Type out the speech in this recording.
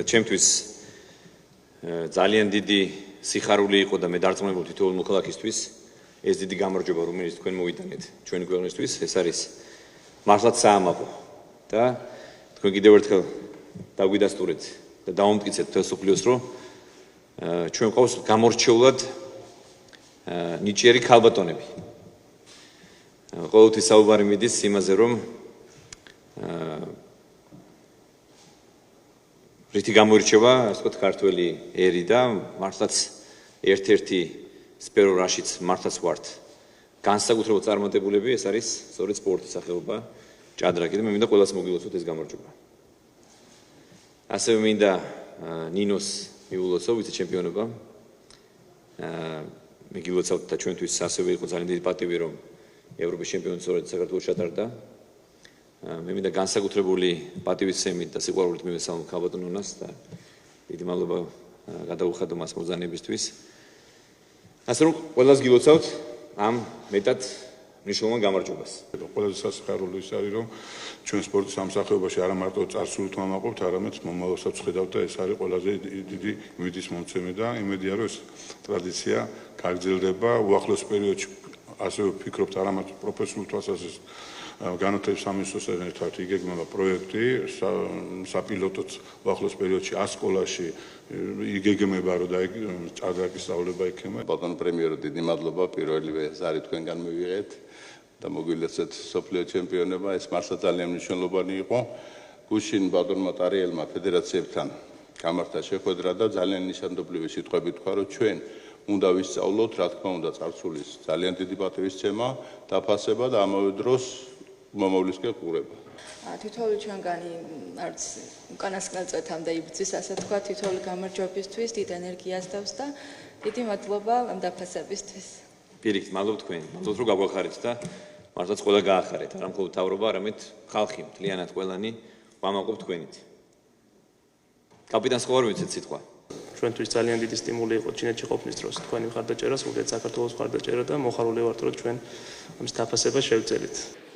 ჩემთვის ძალიან დიდი სიხარული იყო და მე დარწმუნებული თითოეულ მოქალაქისთვის ეს დიდი გამარჯვება რომელიც თქვენ მოვიტანეთ ჩვენი ქვეყნისთვის ეს არის მართლაც საამაყო და თქვენ კიდევ ერთხელ დაგვიდასტურეთ და დავამტკიცეთ მთელ სოფლიოს რომ ჩვენ ყავს გამორჩეულად ნიჭიერი ქალბატონები ყოველთვის საუბარი მიდის იმაზე რომ რითი გამოირჩევა ასე ვთქვათ ქართველი ერი და მართლაც ერთ-ერთი სფერო რაშიც მართლაც ვართ განსაკუთრებულად წარმატებულები ეს არის სწორედ სპორტის სახეობა ჭადრაკი და მე მინდა ყველას მოგილოცოთ ეს გამარჯვება ასევე მინდა ნინოს მიულოცო ვიცე-ჩემპიონობა მე გილოცავთ და ჩვენთვის ასევე იყო ძალიან დიდი პატივი რომ ევროპის ჩემპიონი სწორედ საქართველოს ჩატარდა მე მინდა განსაკუთრებული პატივისცემით და სიყვარულით მივესალმო ქალბატონ ნინოს და დიდი მადლობა გადაუხადო მას მოგზაურობისთვის ასე რომ ყველას გილოცავთ ამ მეტად მნიშვნელოვან გამარჯვებას. ყველაზე სასიხარულო ის არის რომ ჩვენ სპორტის სამსახიობაში არა მარტო წარსულით ვამაყობთ, არამედ მომავალსაც ვხედავთ და ეს არის ყველაზე დიდი მივიდის მომცემი და იმედია რომ ეს ტრადიცია გაგრძელდება უახლოს პერიოდში ასევე ვფიქრობთ არა მარტო პროფესიულ თვალსაზრისით განათლების სამინისტროსთან ერთად იგეგმება პროექტი საპილოტოც უახლოს პერიოდში 100 სკოლაში იგეგმება რომ და ჭადრაკის სწავლება იქნება. ბატონ პრემიერო დიდი მადლობა პირველივე ზარი თქვენგან მივიღეთ და მოგვილოცეთ სოფლიო ჩემპიონობა ეს მართლა ძალიან მნიშვნელოვანი იყო. გუშინ ბატონმა ტარიელმა ფედერაციებთან გამართა შეხვედრა და ძალიან ნიშანდობლივი სიტყვები თქვა რომ ჩვენ უნდა ვისწავლოთ რა თქმა უნდა წარსულის ძალიან დიდი პატივისცემა დაფასება და ამავე დროს მომავლისკენ ყურება. თითოეული ჩვენგანი არც უკანასკნელ წლეთამდე იბრძვის ასე თქვა თითოეული გამარჯვებისთვის დიდ ენერგიას დავს და დიდი მადლობა ამ დაფასებისთვის. პირიქით მადლობთ თქვენ მადლობთ რომ გაგვახარეთ და მართლაც ყველა გაახარეთ არა მხოლოდ თავრობა არამედ ხალხი მთლიანად ყველანი ვამაყობთ თქვენით. კაპიტანს ხო არ ვიცით სიტყვა ჩვენთვის ძალიან დიდი სტიმული იყო ჩინეთში ყოფნის დროს თქვენი მხარდაჭერა, სულ საქართველოს მხარდაჭერა და მოხარული ვართ რომ ჩვენ ამ დაფასებას შევძელით.